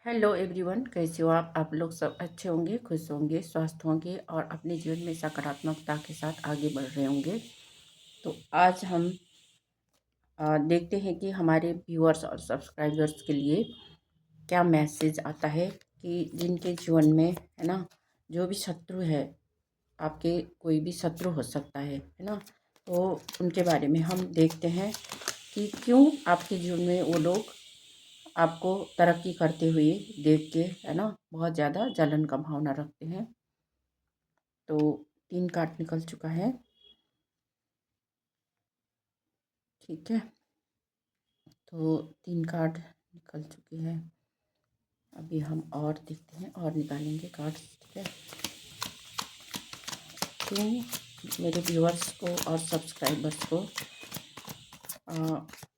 Hello everyone, कैसे हो आप लोग सब अच्छे होंगे, खुश होंगे, स्वस्थ होंगे और अपने जीवन में सकारात्मकता के साथ आगे बढ़ रहे होंगे। तो आज हम देखते हैं कि हमारे व्यूअर्स और सब्सक्राइबर्स के लिए क्या मैसेज आता है कि जिनके जीवन में है ना, जो भी शत्रु है, आपके कोई भी शत्रु हो सकता है ना। तो उनके बारे में हम देखते हैं कि क्यों आपके जीवन में वो लोग आपको तरक्की करते हुए देख के है ना बहुत ज़्यादा जलन का भावना रखते हैं। तो 3 कार्ड निकल चुका है। ठीक है, तो 3 कार्ड निकल चुके हैं। अभी हम और देखते हैं और निकालेंगे कार्ड्स। ठीक है, क्यों मेरे व्यूअर्स को और सब्सक्राइबर्स को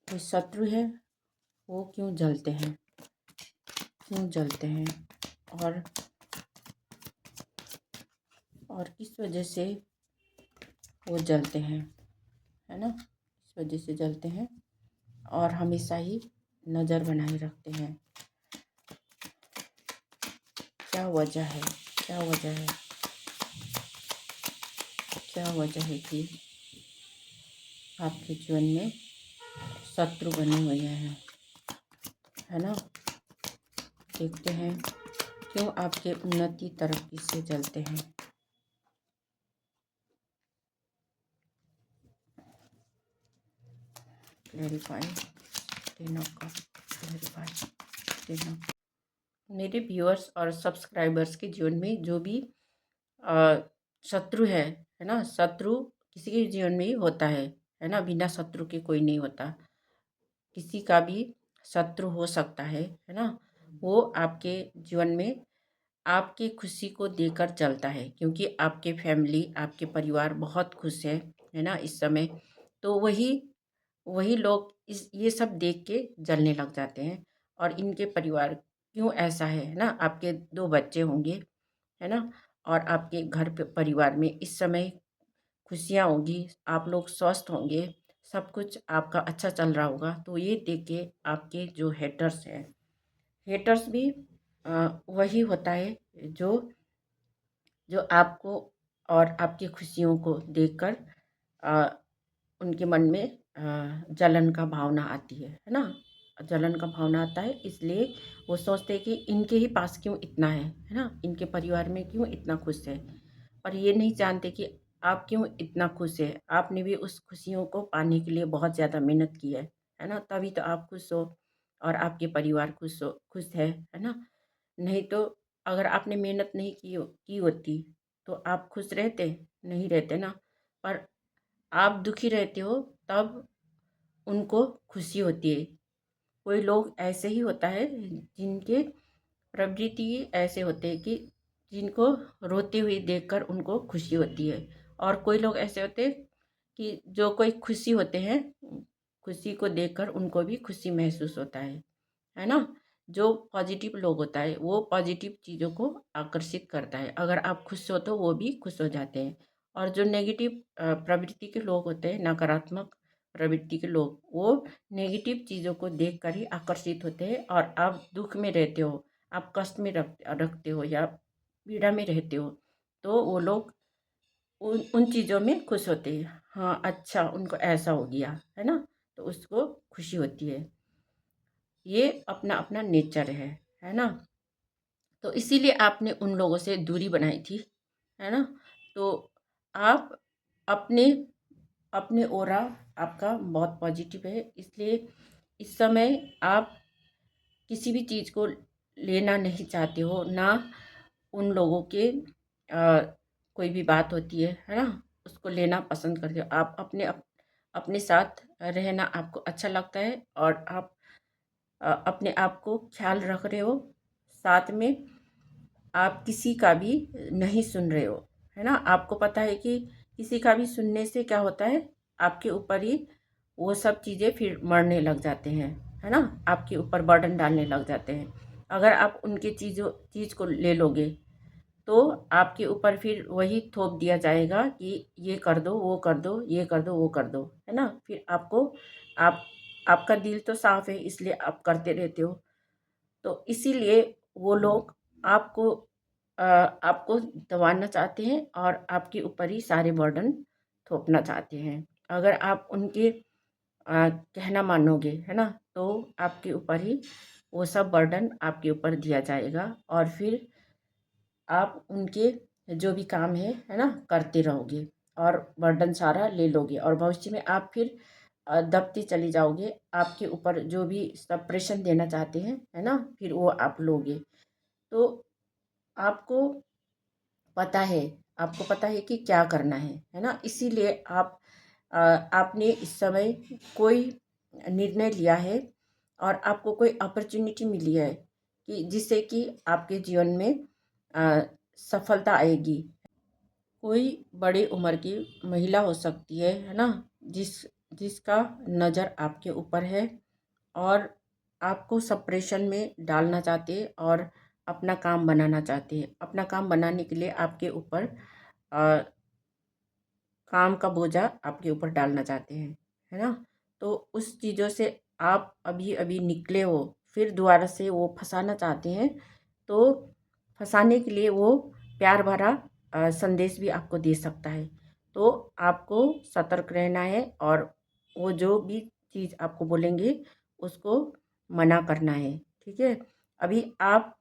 जो शत्रु है वो क्यों जलते हैं, क्यों जलते हैं और किस वजह से वो जलते हैं, है ना, इस वजह से जलते हैं और हमेशा ही नज़र बनाए रखते हैं। क्या वजह है, क्या वजह है, क्या वजह है कि आपके जीवन में शत्रु बने हुए हैं, है ना। देखते हैं क्यों आपके उन्नति तरक्की से जलते हैं। Clarify, ten of cups, clarify, ten of. मेरे व्यूअर्स और सब्सक्राइबर्स के जीवन में जो भी शत्रु है ना, शत्रु किसी के जीवन में ही होता है ना। बिना शत्रु के कोई नहीं होता। किसी का भी शत्रु हो सकता है ना। वो आपके जीवन में आपकी खुशी को देकर चलता है, क्योंकि आपके फैमिली, आपके परिवार बहुत खुश है ना इस समय। तो वही वही लोग इस ये सब देख के जलने लग जाते हैं। और इनके परिवार क्यों ऐसा है ना, आपके 2 बच्चे होंगे, है ना, और आपके घर पे परिवार में इस समय खुशियाँ होंगी, आप लोग स्वस्थ होंगे, सब कुछ आपका अच्छा चल रहा होगा। तो ये देख के आपके जो हेटर्स हैं, हेटर्स भी वही होता है जो जो आपको और आपकी खुशियों को देखकर अ, उनके मन में जलन का भावना आती है ना। जलन का भावना आता है, इसलिए वो सोचते हैं कि इनके ही पास क्यों इतना है ना, इनके परिवार में क्यों इतना खुश है। और ये नहीं जानते कि आप क्यों इतना खुश है। आपने भी उस खुशियों को पाने के लिए बहुत ज़्यादा मेहनत की है ना, तभी तो आप खुश हो और आपके परिवार खुश है ना। नहीं तो अगर आपने मेहनत नहीं की होती तो आप खुश रहते, नहीं रहते ना। पर आप दुखी रहते हो तब उनको खुशी होती है। कोई लोग ऐसे ही होता है जिनके प्रवृत्ति ऐसे होते हैं कि जिनको रोते हुए देखकर उनको खुशी होती है। और कोई लोग ऐसे होते हैं कि जो कोई खुशी होते हैं, खुशी को देखकर उनको भी खुशी महसूस होता है ना। जो पॉजिटिव लोग होता है वो पॉजिटिव चीज़ों को आकर्षित करता है। अगर आप खुश हो तो वो भी खुश हो जाते हैं। और जो नेगेटिव प्रवृत्ति के लोग होते हैं, नकारात्मक प्रवृत्ति के लोग, वो नेगेटिव चीज़ों को देखकर ही आकर्षित होते हैं। और आप दुख में रहते हो, आप कष्ट में रखते हो या पीड़ा में रहते हो, तो वो लोग उन उन चीज़ों में खुश होते हैं। हाँ, अच्छा उनको ऐसा हो गया है ना, तो उसको खुशी होती है। ये अपना अपना नेचर है ना। तो इसीलिए आपने उन लोगों से दूरी बनाई थी, है ना। तो आप अपने अपने ओरा आपका बहुत पॉजिटिव है, इसलिए इस समय आप किसी भी चीज़ को लेना नहीं चाहते हो ना। उन लोगों के कोई भी बात होती है ना, उसको लेना पसंद करते हो। आप अपने साथ रहना आपको अच्छा लगता है और आप अपने आप को ख्याल रख रहे हो। साथ में आप किसी का भी नहीं सुन रहे हो, है ना। आपको पता है कि किसी का भी सुनने से क्या होता है, आपके ऊपर ही वो सब चीज़ें फिर मरने लग जाते हैं, है ना। आपके ऊपर बर्डन डालने लग जाते हैं। अगर आप उनके चीज़ को ले लोगे तो आपके ऊपर फिर वही थोप दिया जाएगा कि ये कर दो, वो कर दो, ये कर दो, वो कर दो, है ना। फिर आप आपका दिल तो साफ है, इसलिए आप करते रहते हो। तो इसीलिए वो लोग आपको आपको दबाना चाहते हैं और आपके ऊपर ही सारे बर्डन थोपना चाहते हैं। अगर आप उनके कहना मानोगे, है ना, तो आपके ऊपर ही वो सब बर्डन आपके ऊपर दिया जाएगा और फिर आप उनके जो भी काम है ना, करते रहोगे और बर्डन सारा ले लोगे और भविष्य में आप फिर दबते चले जाओगे। आपके ऊपर जो भी सब प्रेशर देना चाहते हैं, है ना, फिर वो आप लोगे। तो आपको पता है आपको पता है कि क्या करना है ना, इसीलिए आपने इस समय कोई निर्णय लिया है और आपको कोई अपॉर्चुनिटी मिली है कि जिससे कि आपके जीवन में अ, सफलता आएगी। कोई बड़ी उम्र की महिला हो सकती है ना, जिसका नज़र आपके ऊपर है और आपको सप्रेशन में डालना चाहते हैं और अपना काम बनाना चाहते हैं। अपना काम बनाने के लिए आपके ऊपर अ, काम का बोझा आपके ऊपर डालना चाहते हैं, है ना? तो उस चीज़ों से आप अभी अभी निकले हो, फिर दोबारा से वो फंसाना चाहते हैं। तो फंसाने के लिए वो प्यार भरा संदेश भी आपको दे सकता है। तो आपको सतर्क रहना है और वो जो भी चीज़ आपको बोलेंगे उसको मना करना है, ठीक है? अभी आप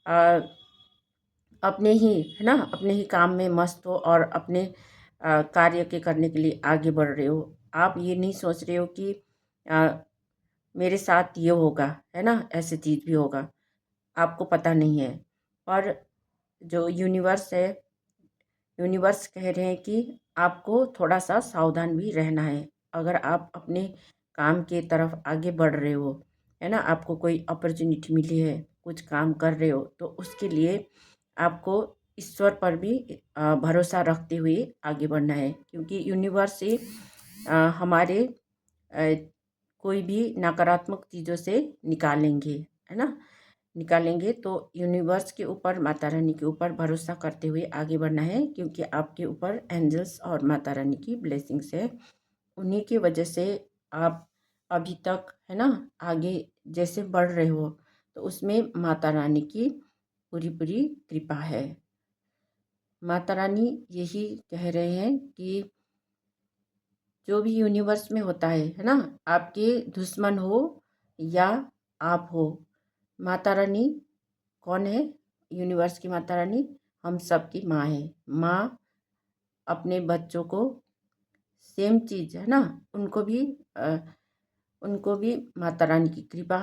अ, अपने ही, है ना, अपने ही काम में मस्त हो और अपने कार्य के करने के लिए आगे बढ़ रहे हो। आप ये नहीं सोच रहे हो कि अ, मेरे साथ ये होगा, है ना, ऐसी चीज़ भी होगा, आपको पता नहीं है। और जो यूनिवर्स कह रहे हैं कि आपको थोड़ा सा सावधान भी रहना है। अगर आप अपने काम के तरफ आगे बढ़ रहे हो, है ना, आपको कोई अपॉर्चुनिटी मिली है, कुछ काम कर रहे हो, तो उसके लिए आपको ईश्वर पर भी भरोसा रखते हुए आगे बढ़ना है, क्योंकि यूनिवर्स से हमारे अ, कोई भी नकारात्मक चीज़ों से निकालेंगे, है ना, निकालेंगे। तो यूनिवर्स के ऊपर, माता रानी के ऊपर भरोसा करते हुए आगे बढ़ना है, क्योंकि आपके ऊपर एंजल्स और माता रानी की ब्लेसिंग्स है। उन्हीं की वजह से आप अभी तक, है ना, आगे जैसे बढ़ रहे हो, तो उसमें माता रानी की पूरी पूरी कृपा है। माता रानी यही कह रहे हैं कि जो भी यूनिवर्स में होता है ना, आपके दुश्मन हो या आप हो, माता रानी कौन है? यूनिवर्स की माता रानी हम सब की माँ है। माँ अपने बच्चों को सेम चीज़, है ना, उनको भी अ, उनको भी माता रानी की कृपा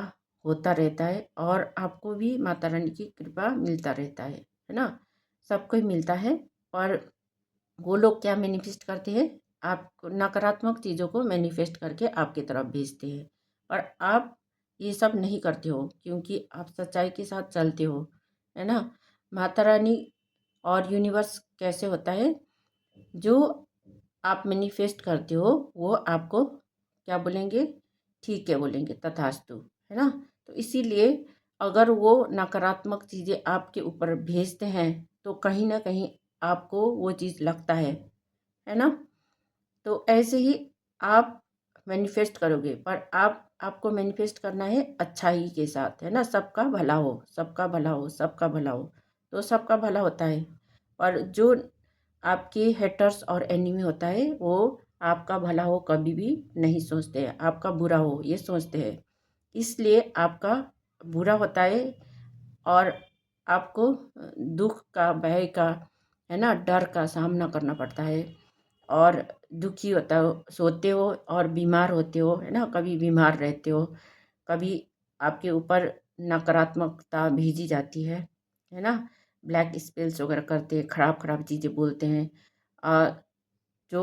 होता रहता है और आपको भी माता रानी की कृपा मिलता रहता है ना, सबको ही मिलता है। और वो लोग क्या मैनिफेस्ट करते हैं? आप नकारात्मक चीज़ों को मैनिफेस्ट करके आपकी तरफ भेजते हैं और आप ये सब नहीं करते हो, क्योंकि आप सच्चाई के साथ चलते हो, है ना। माता रानी और यूनिवर्स कैसे होता है? जो आप मैनिफेस्ट करते हो वो आपको क्या बोलेंगे? ठीक है बोलेंगे, तथास्तु, है ना। तो इसीलिए अगर वो नकारात्मक चीज़ें आपके ऊपर भेजते हैं, तो कहीं ना कहीं आपको वो चीज़ लगता है ना। तो ऐसे ही आप मैनिफेस्ट करोगे, पर आपको मैनिफेस्ट करना है अच्छा ही के साथ, है ना, सबका भला हो, सबका भला हो, सबका भला हो, तो सबका भला होता है। और जो आपके हेटर्स और एनिमी होता है, वो आपका भला हो कभी भी नहीं सोचते हैं, आपका बुरा हो ये सोचते हैं। इसलिए आपका बुरा होता है और आपको दुख का, भय का, है ना, डर का सामना करना पड़ता है और दुखी होता हो, सोते हो और बीमार होते हो, है ना, कभी बीमार रहते हो, कभी आपके ऊपर नकारात्मकता भेजी जाती है ना, ब्लैक स्पेल्स वगैरह करते हैं, खराब खराब चीज़ें बोलते हैं। जो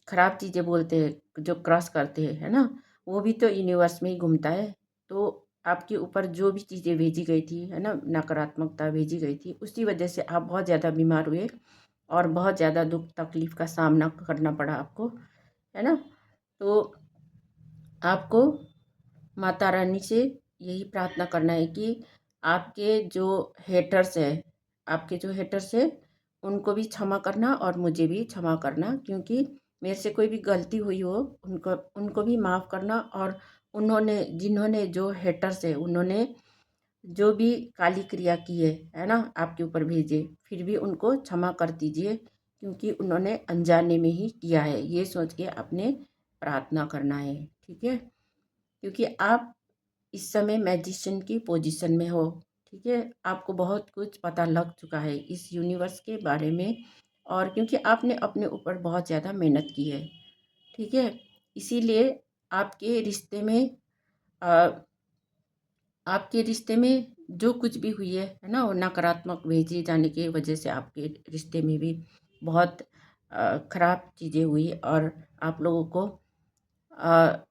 खराब चीज़ें बोलते हैं, जो क्रॉस करते हैं, है ना, वो भी तो यूनिवर्स में ही घूमता है। तो आपके ऊपर जो भी चीज़ें भेजी गई थी, है ना, नकारात्मकता भेजी गई थी, उसी वजह से आप बहुत ज़्यादा बीमार हुए और बहुत ज़्यादा दुख तकलीफ़ का सामना करना पड़ा आपको, है ना। तो आपको माता रानी से यही प्रार्थना करना है कि आपके जो हेटर्स है, आपके जो हेटर्स है, उनको भी क्षमा करना और मुझे भी क्षमा करना, क्योंकि मेरे से कोई भी गलती हुई हो, उनको उनको भी माफ़ करना। और उन्होंने, जिन्होंने, जो हेटर्स है, उन्होंने जो भी काली क्रिया की है ना, आपके ऊपर भेजे, फिर भी उनको क्षमा कर दीजिए, क्योंकि उन्होंने अनजाने में ही किया है, ये सोच के आपने प्रार्थना करना है। ठीक है, क्योंकि आप इस समय मैजिशियन की पोजीशन में हो। ठीक है, आपको बहुत कुछ पता लग चुका है इस यूनिवर्स के बारे में, और क्योंकि आपने अपने ऊपर बहुत ज़्यादा मेहनत की है। ठीक है, इसीलिए आपके रिश्ते में अ, आपके रिश्ते में जो कुछ भी हुई है ना, वो नकारात्मक भेजे जाने की वजह से आपके रिश्ते में भी बहुत खराब चीज़ें हुई, और आप लोगों को अ,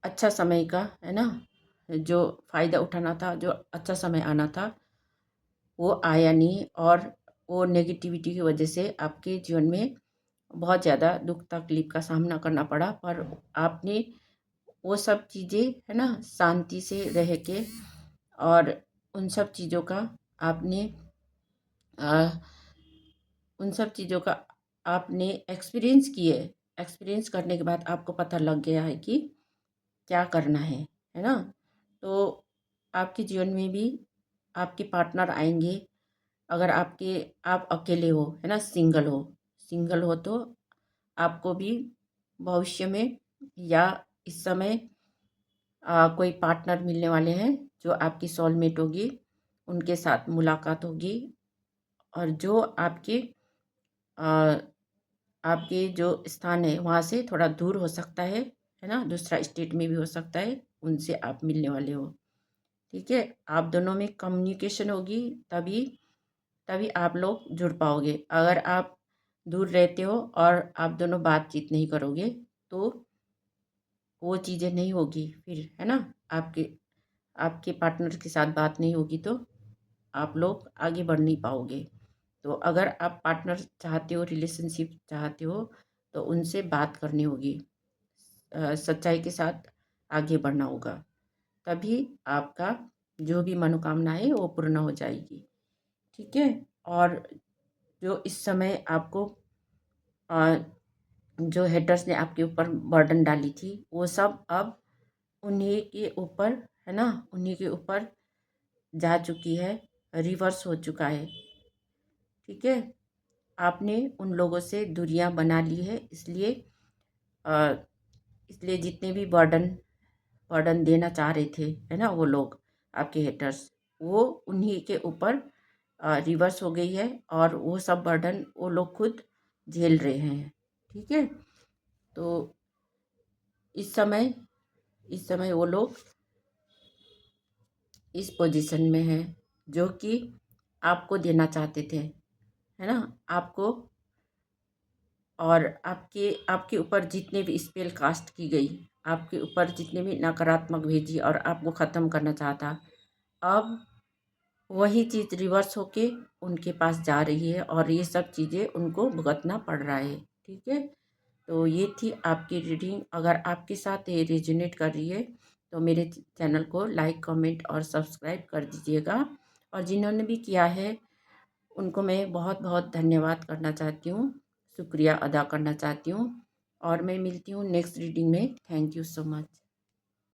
अच्छा समय का, है ना, जो फ़ायदा उठाना था, जो अच्छा समय आना था, वो आया नहीं, और वो नेगेटिविटी की वजह से आपके जीवन में बहुत ज़्यादा दुख तकलीफ का सामना करना पड़ा। पर आपने वो सब चीज़ें, है ना, शांति से रह के, और उन सब चीज़ों का आपने अ, उन सब चीज़ों का आपने एक्सपीरियंस किए। एक्सपीरियंस करने के बाद आपको पता लग गया है कि क्या करना है ना। तो आपके जीवन में भी आपके पार्टनर आएंगे। अगर आप अकेले हो, है ना, सिंगल हो तो आपको भी भविष्य में या इस समय कोई पार्टनर मिलने वाले हैं, जो आपकी सोलमेट होगी, उनके साथ मुलाकात होगी, और जो अ, आपके जो स्थान है वहाँ से थोड़ा दूर हो सकता है ना, दूसरा स्टेट में भी हो सकता है, उनसे आप मिलने वाले हो। ठीक है, आप दोनों में कम्युनिकेशन होगी, तभी तभी आप लोग जुड़ पाओगे। अगर आप दूर रहते हो और आप दोनों बातचीत नहीं करोगे, तो वो चीज़ें नहीं होगी फिर, है ना। आपके आपके पार्टनर के साथ बात नहीं होगी तो आप लोग आगे बढ़ नहीं पाओगे। तो अगर आप पार्टनर चाहते हो, रिलेशनशिप चाहते हो, तो उनसे बात करनी होगी, सच्चाई के साथ आगे बढ़ना होगा, तभी आपका जो भी मनोकामना है वो पूर्ण हो जाएगी। ठीक है, और जो इस समय आपको अ, जो हेटर्स ने आपके ऊपर बर्डन डाली थी, वो सब अब उन्हीं के ऊपर, है ना, उन्हीं के ऊपर जा चुकी है, रिवर्स हो चुका है। ठीक है, आपने उन लोगों से दूरियां बना ली है, अ, इसलिए जितने भी बर्डन बर्डन देना चाह रहे थे, है ना, वो लोग आपके हेटर्स, वो उन्हीं के ऊपर रिवर्स हो गई है, और वो सब बर्डन वो लोग खुद झेल रहे हैं। ठीक है, तो इस समय इस समय वो लोग इस पोजीशन में हैं, जो कि आपको देना चाहते थे, है ना, आपको, और आपके आपके ऊपर जितने भी स्पेल कास्ट की गई, आपके ऊपर जितने भी नकारात्मक भेजी और आपको ख़त्म करना चाहता, अब वही चीज़ रिवर्स होके उनके पास जा रही है, और ये सब चीज़ें उनको भुगतना पड़ रहा है। ठीक है, तो ये थी आपकी रीडिंग। अगर आपके साथ ये रेजोनेट कर रही है, तो मेरे चैनल को लाइक, कमेंट और सब्सक्राइब कर दीजिएगा, और जिन्होंने भी किया है उनको मैं बहुत बहुत धन्यवाद करना चाहती हूँ, शुक्रिया अदा करना चाहती हूँ, और मैं मिलती हूँ नेक्स्ट रीडिंग में। Thank you so much.